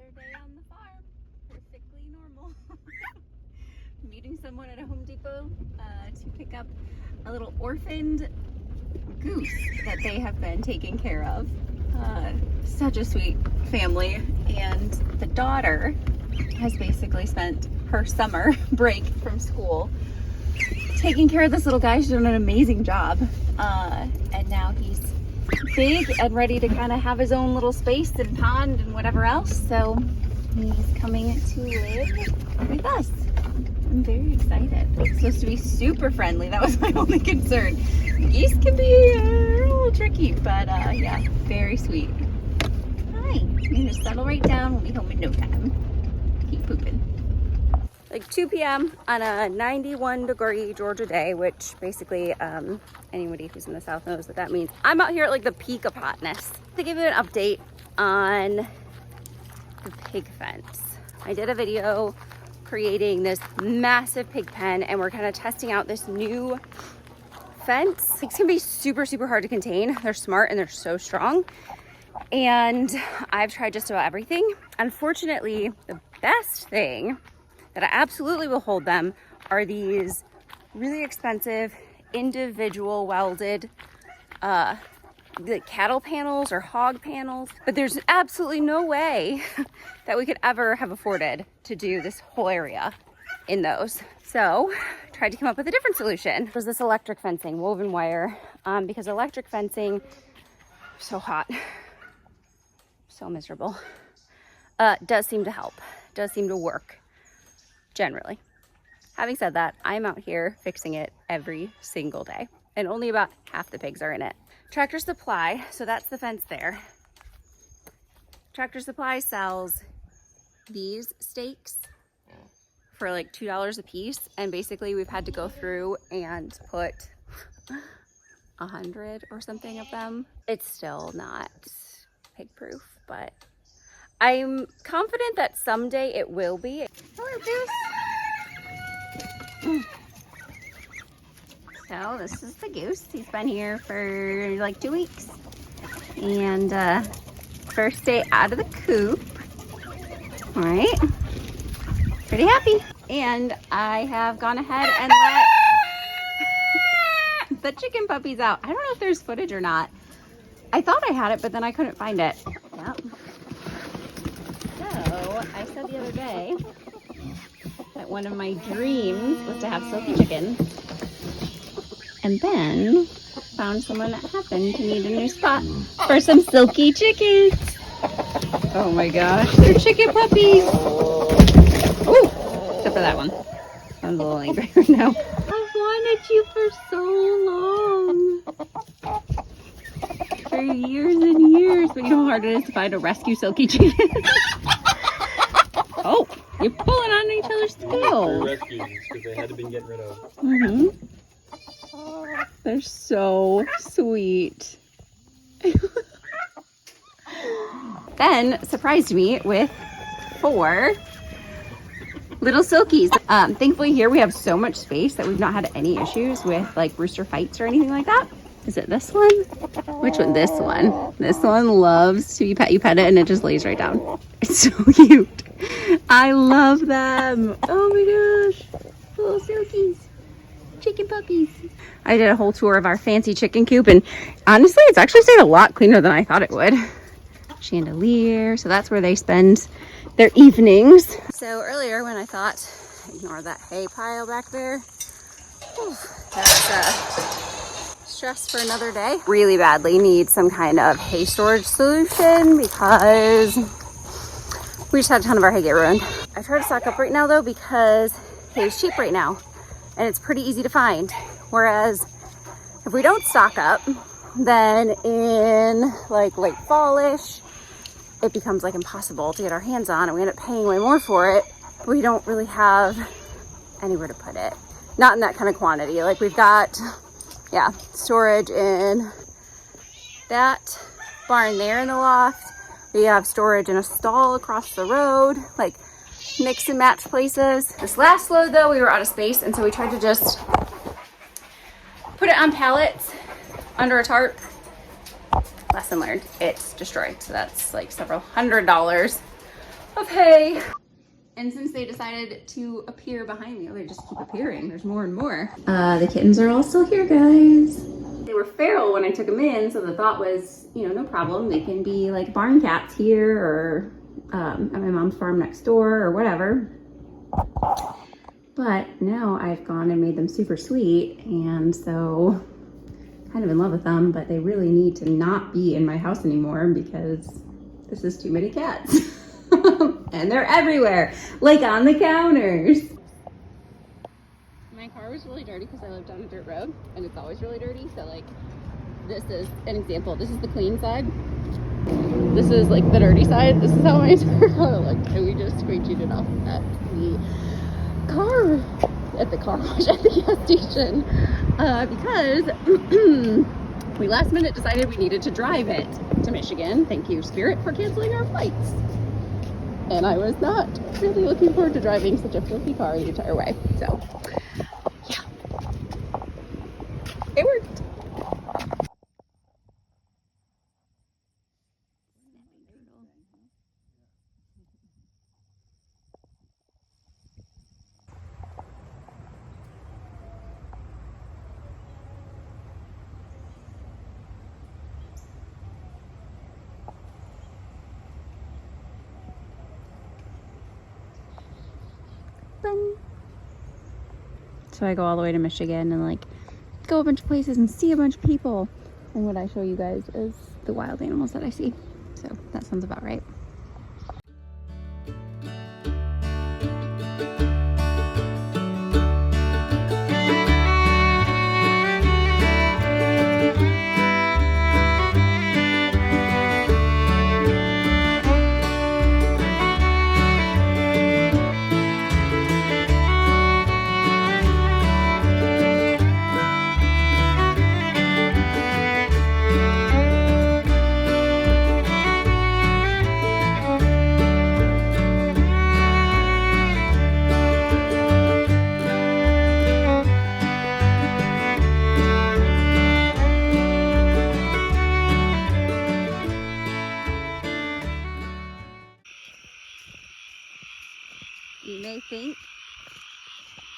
Another day on the farm, perfectly normal. Meeting someone at a Home Depot to pick up a little orphaned goose that they have been taking care of. Such a sweet family, and the daughter has basically spent her summer break from school taking care of this little guy. She's doing an amazing job, and now he's big and ready to kind of have his own little space and pond and whatever else, so he's coming to live with us. I'm very excited. It's supposed to be super friendly. That was my only concern. Geese can be a little tricky, but yeah, very sweet. Hi, you're gonna settle right down. We'll be home in no time. Keep pooping. Like 2 p.m. on a 91-degree Georgia day, which basically anybody who's in the South knows what that means. I'm out here at like the peak of hotness. To give you an update on the pig fence. I did a video creating this massive pig pen, and we're kind of testing out this new fence. Pigs can be super, super hard to contain. They're smart and they're so strong. And I've tried just about everything. Unfortunately, the best thing that I absolutely will hold them are these really expensive individual welded the cattle panels or hog panels, but there's absolutely no way that we could ever have afforded to do this whole area in those. So tried to come up with a different solution. There's this electric fencing, woven wire, because electric fencing, so hot, so miserable, does seem to help, does seem to work generally. Having said that, I'm out here fixing it every single day, and only about half the pigs are in it. Tractor Supply, so that's the fence there. Tractor Supply sells these stakes for like $2 a piece, and basically we've had to go through and put 100 or something of them. It's still not pig proof, but I'm confident that someday it will be. Hello, Goose. So this is the Goose. He's been here for like 2 weeks. And first day out of the coop. All right, pretty happy. And I have gone ahead and let the chicken puppies out. I don't know if there's footage or not. I thought I had it, but then I couldn't find it. Yep. So I said the other day that one of my dreams was to have Silky chickens. And then found someone that happened to need a new spot for some Silky chickens. Oh my gosh, they're chicken puppies. Ooh, except for that one. I'm a little angry right now. I've wanted you for so long. For years and years, but you know how hard it is to find a rescue Silky chicken. Oh, you're pulling on each other's tails. They're rescues because they had to be getting rid of. Mm-hmm. They're so sweet. Ben surprised me with 4 little Silkies. Thankfully here we have so much space that we've not had any issues with like rooster fights or anything like that. Is it this one? Which one? This one. This one loves to be pet. You pet it and it just lays right down. It's so cute. I love them. Oh my gosh. Little Silkies. Chicken puppies. I did a whole tour of our fancy chicken coop, and honestly it's actually stayed a lot cleaner than I thought it would. Chandelier, so that's where they spend their evenings. So earlier when I thought, ignore that hay pile back there, whew, that's stress for another day. Really badly need some kind of hay storage solution because we just had a ton of our hay get ruined. I try to stock up right now though because hay is cheap right now and it's pretty easy to find. Whereas if we don't stock up, then in like late fallish, it becomes like impossible to get our hands on and we end up paying way more for it. We don't really have anywhere to put it. Not in that kind of quantity. Like we've got, yeah, storage in that barn there in the loft. We have storage in a stall across the road, like mix and match places. This last load though, we were out of space, and so we tried to just put it on pallets under a tarp. Lesson learned, it's destroyed. So that's like several $100 of hay. And since they decided to appear behind me, oh, they just keep appearing. There's more and more. The kittens are all still here, guys. They were feral when I took them in, so the thought was, you know, no problem. They can be like barn cats here or at my mom's farm next door or whatever. But now I've gone and made them super sweet, and so kind of in love with them, but they really need to not be in my house anymore because this is too many cats. And they're everywhere, like on the counters. My car was really dirty because I lived on a dirt road, and it's always really dirty. So like, this is an example. This is the clean side. This is like the dirty side. This is how my car looked. And we just squeegeed it off at the car wash at the gas station because we last minute decided we needed to drive it to Michigan. Thank you, Spirit, for canceling our flights. And I was not really looking forward to driving such a filthy car the entire way. So, yeah. It worked. So I go all the way to Michigan and like go a bunch of places and see a bunch of people. And what I show you guys is the wild animals that I see. So that sounds about right. You may think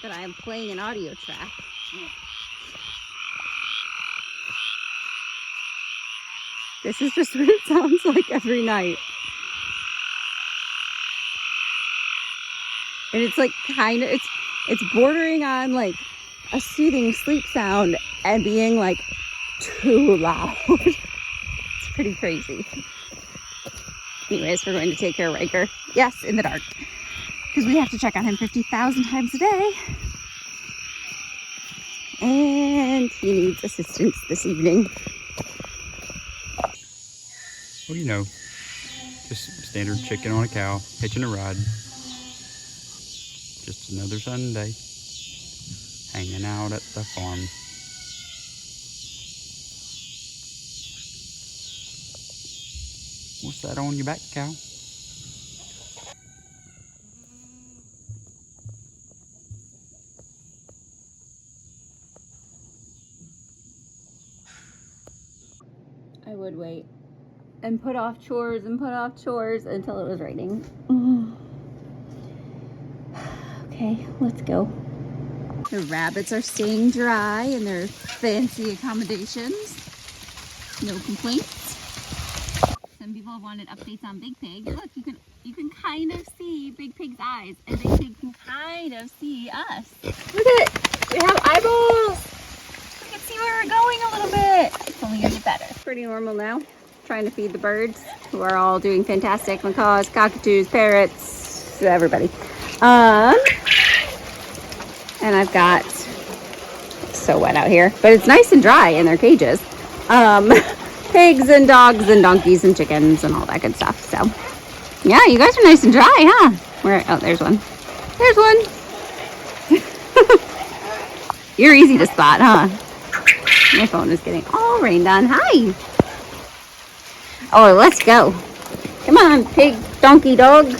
that I am playing an audio track. This is just what it sounds like every night. And it's like kind of, it's bordering on like a soothing sleep sound and being like too loud. It's pretty crazy. Anyways, we're going to take care of Riker. Yes, in the dark. Because we have to check on him 50,000 times a day. And he needs assistance this evening. What do you know? Just standard chicken on a cow, hitching a ride. Just another Sunday, hanging out at the farm. What's that on your back, cow? I would wait and put off chores until it was raining. Okay, let's go. The rabbits are staying dry in their fancy accommodations. No complaints. Some people have wanted updates on Big Pig. Look, you can kind of see Big Pig's eyes, and Big Pig can kind of see us. Look at it! We have eyeballs! We can see where we're going a little bit. It's only gonna get better. Pretty normal now. Trying to feed the birds, who are all doing fantastic. Macaws, cockatoos, parrots, everybody. And I've got, it's so wet out here, but it's nice and dry in their cages. Pigs and dogs and donkeys and chickens and all that good stuff. So yeah, you guys are nice and dry, huh? Where? Oh, there's one. There's one. You're easy to spot, huh? My phone is getting all rained on. Hi. Oh, let's go. Come on, pig, donkey, dog.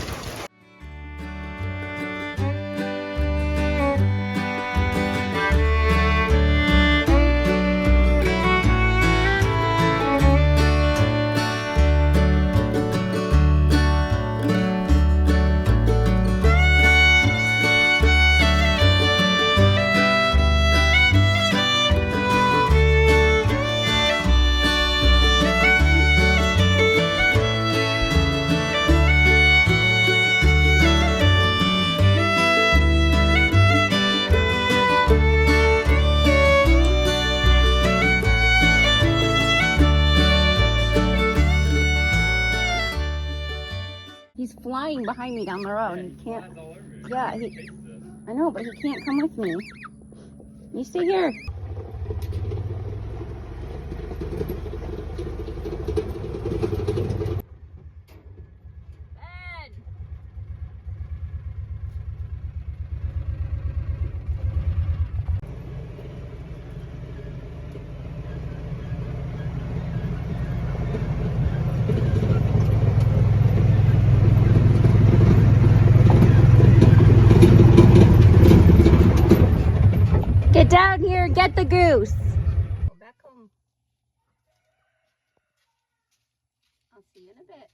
He's flying behind me down the road. He can't. Yeah, I know, but he can't come with me. You stay here. Get down here and get the goose. Go back home. I'll see you in a bit.